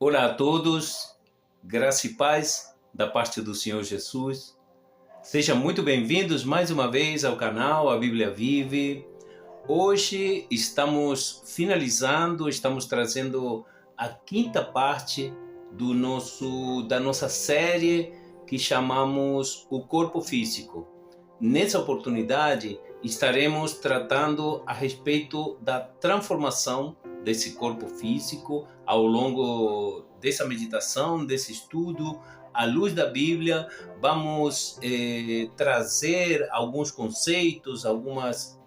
Olá a todos, graça e paz da parte do Senhor Jesus. Sejam muito bem-vindos mais uma vez ao canal A Bíblia Vive. Hoje estamos trazendo a quinta parte da nossa série que chamamos O Corpo Físico. Nessa oportunidade, estaremos tratando a respeito da transformação desse corpo físico ao longo dessa meditação, desse estudo. À luz da Bíblia, vamos trazer alguns conceitos, algumas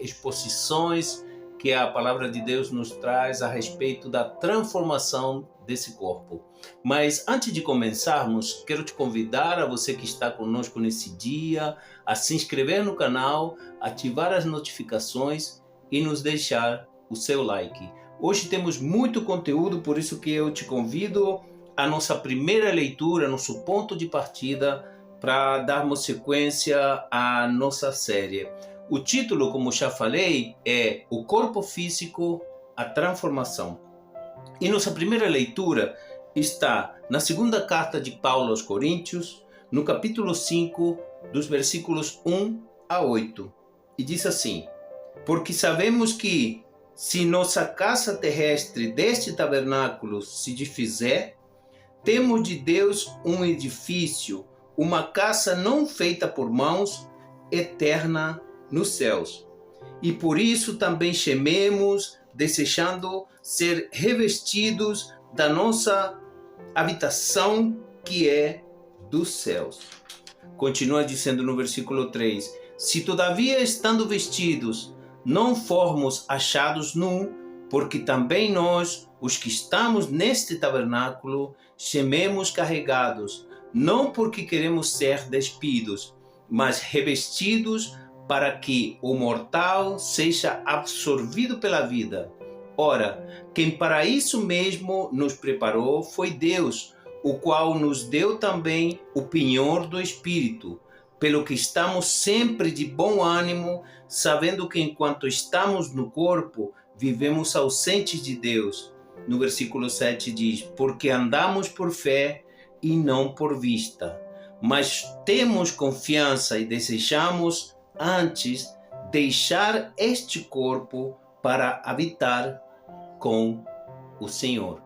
exposições que a palavra de Deus nos traz a respeito da transformação desse corpo. Mas antes de começarmos, quero te convidar a você que está conosco nesse dia a se inscrever no canal, ativar as notificações e nos deixar o seu like. Hoje temos muito conteúdo, por isso que eu te convido à nossa primeira leitura, nosso ponto de partida para darmos sequência à nossa série. O título, como já falei, é O Corpo Físico, a Transformação. E nossa primeira leitura está na segunda carta de Paulo aos Coríntios, no capítulo 5, dos versículos 1 a 8. E diz assim: porque sabemos que, se nossa casa terrestre deste tabernáculo se desfizer, temos de Deus um edifício, uma casa não feita por mãos, eterna nos céus. E por isso também gememos, desejando ser revestidos da nossa habitação que é dos céus. Continua dizendo no versículo 3: se todavia estando vestidos, não formos achados nus, porque também nós, os que estamos neste tabernáculo, gememos carregados, não porque queremos ser despidos, mas revestidos, para que o mortal seja absorvido pela vida. Ora, quem para isso mesmo nos preparou foi Deus, o qual nos deu também o penhor do Espírito, pelo que estamos sempre de bom ânimo, sabendo que enquanto estamos no corpo, vivemos ausentes de Deus. No versículo 7 diz: porque andamos por fé e não por vista, mas temos confiança e desejamos antes deixar este corpo para habitar com o Senhor.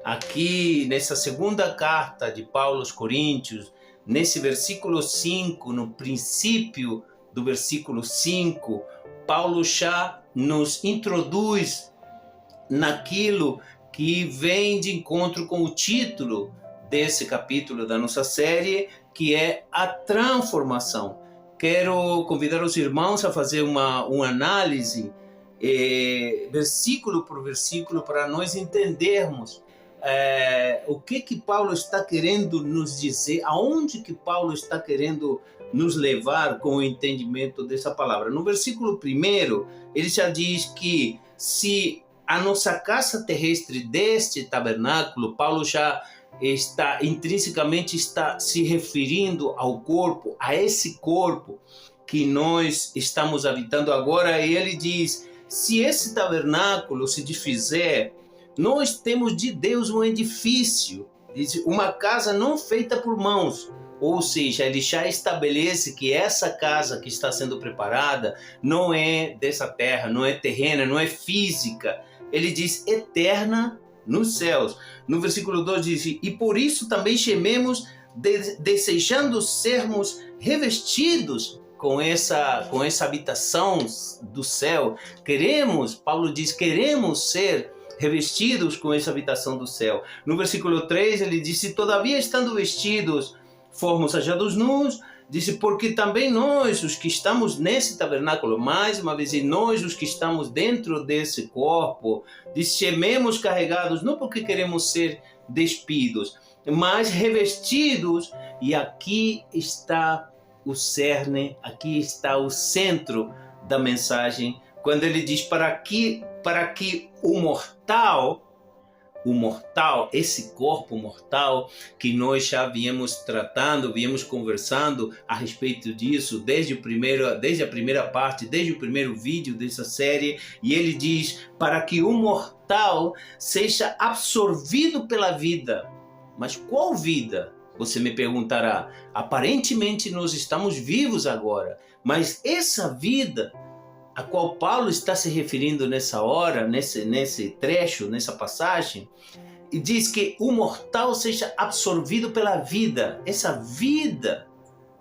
Aqui nessa segunda carta de Paulo aos Coríntios, nesse versículo 5, no princípio do versículo 5, Paulo já nos introduz naquilo que vem de encontro com o título desse capítulo da nossa série, que é a transformação. Quero convidar os irmãos a fazer uma análise, versículo por versículo, para nós entendermos o que Paulo está querendo nos dizer, aonde que Paulo está querendo nos levar com o entendimento dessa palavra. No versículo 1, ele já diz que se a nossa casa terrestre deste tabernáculo, Paulo já intrinsecamente está se referindo ao corpo, a esse corpo que nós estamos habitando agora, e ele diz: se esse tabernáculo se desfizer, nós temos de Deus um edifício, uma casa não feita por mãos. Ou seja, ele já estabelece que essa casa que está sendo preparada não é dessa terra, não é terrena, não é física. Ele diz eterna nos céus. No versículo 2 diz: e por isso também gememos, desejando sermos revestidos com essa habitação do céu. Paulo diz, queremos ser revestidos com essa habitação do céu. No versículo 3 ele disse: todavia estando vestidos, formos achados nus, disse, porque também nós, os que estamos nesse tabernáculo, mais uma vez, e nós, os que estamos dentro desse corpo, disse, gememos carregados, não porque queremos ser despidos, mas revestidos. E aqui está o cerne, aqui está o centro da mensagem, quando ele diz para que o mortal o mortal, esse corpo mortal que nós já viemos tratando, viemos conversando a respeito disso desde a primeira parte, desde o primeiro vídeo dessa série, e ele diz para que o mortal seja absorvido pela vida. Mas qual vida? Você me perguntará. Aparentemente nós estamos vivos agora, mas essa vida a qual Paulo está se referindo nessa hora, nesse trecho, nessa passagem, e diz que o mortal seja absorvido pela vida. Essa vida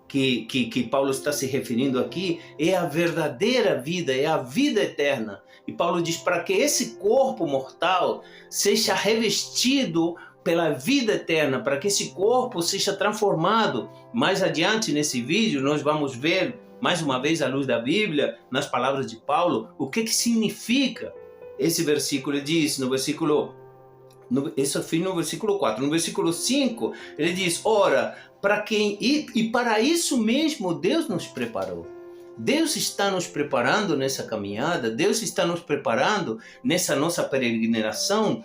que Paulo está se referindo aqui é a verdadeira vida, é a vida eterna. E Paulo diz para que esse corpo mortal seja revestido pela vida eterna, para que esse corpo seja transformado. Mais adiante nesse vídeo nós vamos ver mais uma vez, à luz da Bíblia, nas palavras de Paulo, o que significa esse versículo. Ele diz no versículo 4. No versículo 5, ele diz, ora, para quem... E para isso mesmo Deus nos preparou. Deus está nos preparando nessa caminhada, Deus está nos preparando nessa nossa peregrinação,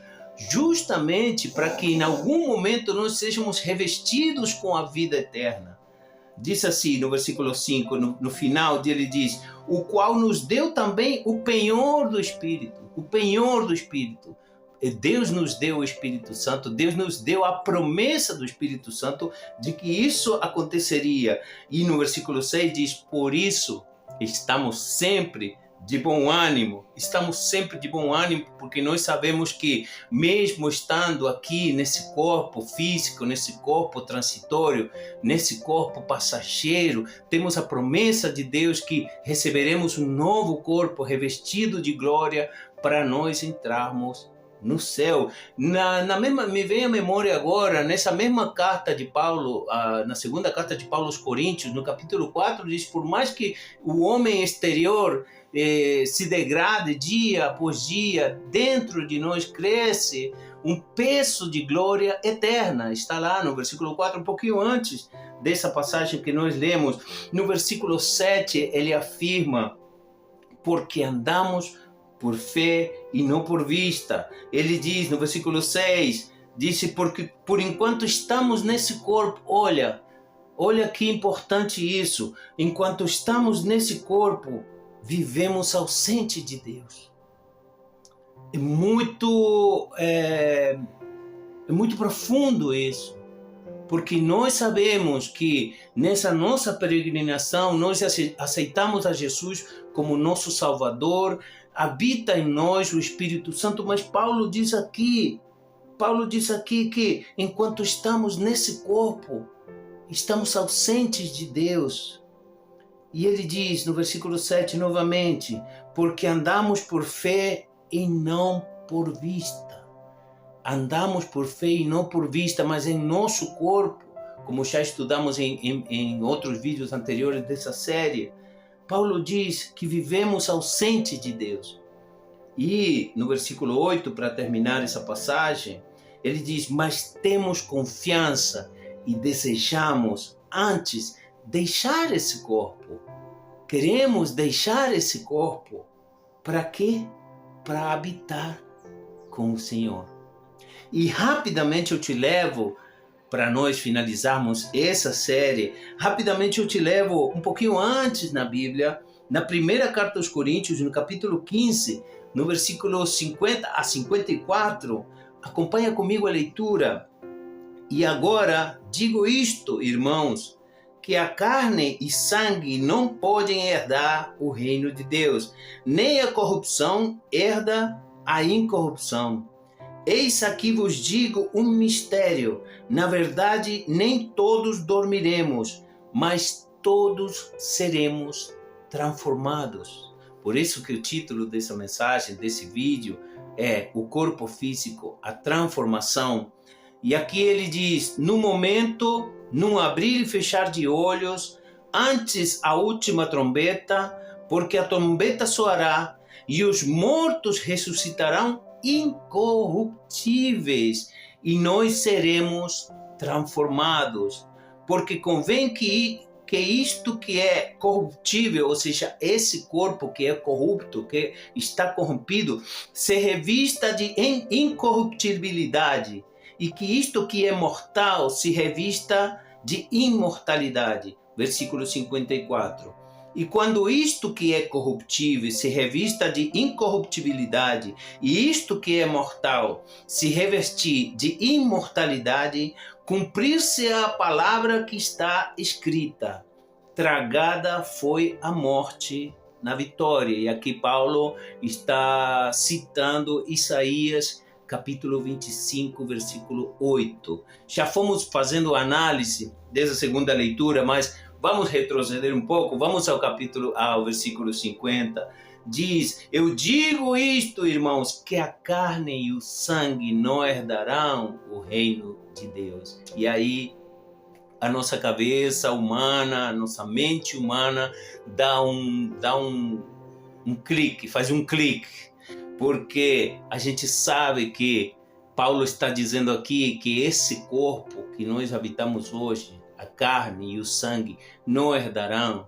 justamente para que em algum momento nós sejamos revestidos com a vida eterna. Diz assim no versículo 5, no final ele diz, o qual nos deu também o penhor do Espírito. O penhor do Espírito. Deus nos deu o Espírito Santo, Deus nos deu a promessa do Espírito Santo de que isso aconteceria. E no versículo 6 diz, por isso estamos sempre de bom ânimo. Estamos sempre de bom ânimo porque nós sabemos que mesmo estando aqui nesse corpo físico, nesse corpo transitório, nesse corpo passageiro, temos a promessa de Deus que receberemos um novo corpo revestido de glória para nós entrarmos no céu. Me vem à memória agora, nessa mesma carta de Paulo, na segunda carta de Paulo aos Coríntios, no capítulo 4, diz, por mais que o homem exterior se degrade dia após dia, dentro de nós cresce um peso de glória eterna. Está lá no versículo 4, um pouquinho antes dessa passagem que nós lemos. No versículo 7, ele afirma, porque andamos por fé e não por vista. Ele diz no versículo 6, disse, porque por enquanto estamos nesse corpo, olha que importante isso, enquanto estamos nesse corpo, vivemos ausente de Deus. É muito profundo isso, porque nós sabemos que nessa nossa peregrinação nós aceitamos a Jesus como nosso Salvador, habita em nós o Espírito Santo, mas Paulo diz aqui que enquanto estamos nesse corpo, estamos ausentes de Deus. E ele diz no versículo 7 novamente, porque andamos por fé e não por vista. Andamos por fé e não por vista, mas em nosso corpo, como já estudamos em outros vídeos anteriores dessa série, Paulo diz que vivemos ausente de Deus. E no versículo 8, para terminar essa passagem, ele diz, mas temos confiança e desejamos antes deixar esse corpo. Queremos deixar esse corpo. Para quê? Para habitar com o Senhor. E rapidamente eu te levo, para nós finalizarmos essa série, rapidamente eu te levo um pouquinho antes na Bíblia, na primeira carta aos Coríntios, no capítulo 15, no versículo 50 a 54, acompanha comigo a leitura. E agora digo isto, irmãos, que a carne e sangue não podem herdar o reino de Deus, nem a corrupção herda a incorrupção. Eis aqui vos digo um mistério. Na verdade, nem todos dormiremos, mas todos seremos transformados. Por isso que o título dessa mensagem, desse vídeo, é o corpo físico, a transformação. E aqui ele diz, no momento, num abrir e fechar de olhos, antes a última trombeta, porque a trombeta soará e os mortos ressuscitarão incorruptíveis e nós seremos transformados. Porque convém que que isto que é corruptível, ou seja, esse corpo que é corrupto, que está corrompido, se revista de incorruptibilidade, e que isto que é mortal se revista de imortalidade. Versículo 54. E quando isto que é corruptível se revista de incorruptibilidade, e isto que é mortal se revestir de imortalidade, cumprir-se a palavra que está escrita: tragada foi a morte na vitória. E aqui Paulo está citando Isaías capítulo 25, versículo 8. Já fomos fazendo análise dessa segunda leitura, mas vamos retroceder um pouco, vamos ao versículo 50. Diz: eu digo isto, irmãos, que a carne e o sangue não herdarão o reino de Deus. E aí a nossa cabeça humana, a nossa mente humana dá um clique, faz um clique, porque a gente sabe que Paulo está dizendo aqui que esse corpo que nós habitamos hoje, a carne e o sangue, não herdarão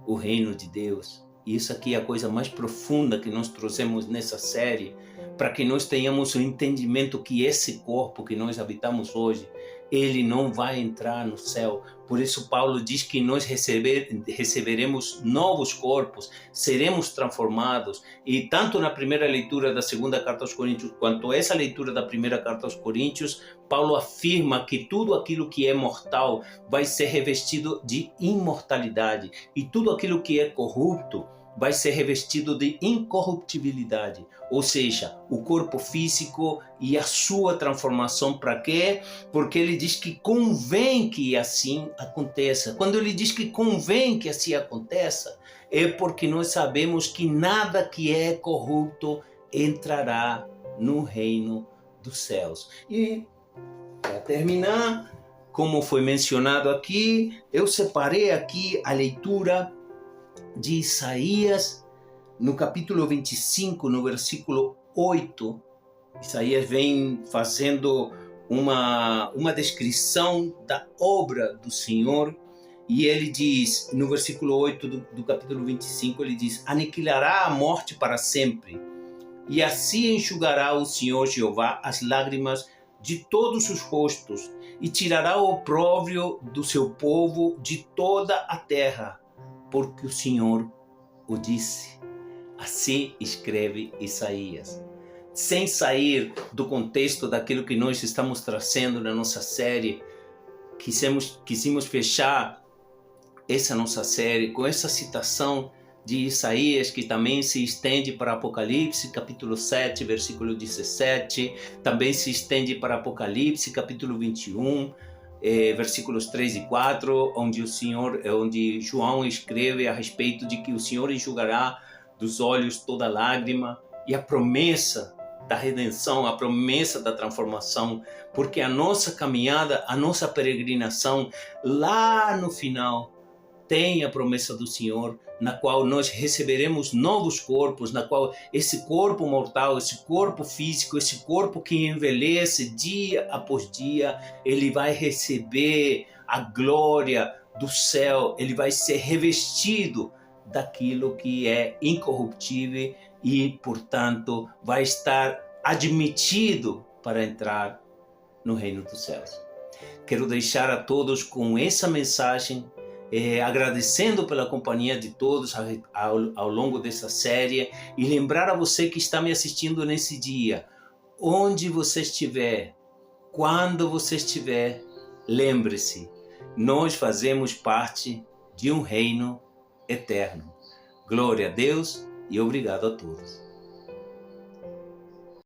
o reino de Deus. E isso aqui é a coisa mais profunda que nós trouxemos nessa série, para que nós tenhamos o entendimento que esse corpo que nós habitamos hoje, ele não vai entrar no céu. Por isso Paulo diz que nós receberemos novos corpos, seremos transformados. E tanto na primeira leitura da segunda carta aos Coríntios, quanto essa leitura da primeira carta aos Coríntios, Paulo afirma que tudo aquilo que é mortal vai ser revestido de imortalidade, e tudo aquilo que é corrupto vai ser revestido de incorruptibilidade, ou seja, o corpo físico e a sua transformação. Para quê? Porque ele diz que convém que assim aconteça. Quando ele diz que convém que assim aconteça, é porque nós sabemos que nada que é corrupto entrará no reino dos céus. E para terminar, como foi mencionado aqui, eu separei aqui a leitura de Isaías, no capítulo 25, no versículo 8. Isaías vem fazendo uma descrição da obra do Senhor, e ele diz, no versículo 8 do capítulo 25, ele diz: aniquilará a morte para sempre, e assim enxugará o Senhor Jeová as lágrimas de todos os rostos, e tirará o opróbrio do seu povo de toda a terra, porque o Senhor o disse. Assim escreve Isaías. Sem sair do contexto daquilo que nós estamos trazendo na nossa série, quisimos fechar essa nossa série com essa citação de Isaías, que também se estende para Apocalipse, capítulo 7, versículo 17, também se estende para Apocalipse, capítulo 21, versículos 3 e 4, onde João escreve a respeito de que o Senhor enxugará dos olhos toda lágrima, e a promessa da redenção, a promessa da transformação, porque a nossa caminhada, a nossa peregrinação, lá no final, tem a promessa do Senhor, na qual nós receberemos novos corpos, na qual esse corpo mortal, esse corpo físico, esse corpo que envelhece dia após dia, ele vai receber a glória do céu, ele vai ser revestido daquilo que é incorruptível e, portanto, vai estar admitido para entrar no reino dos céus. Quero deixar a todos com essa mensagem, agradecendo pela companhia de todos ao longo dessa série, e lembrar a você que está me assistindo nesse dia, onde você estiver, quando você estiver, lembre-se, nós fazemos parte de um reino eterno. Glória a Deus e obrigado a todos.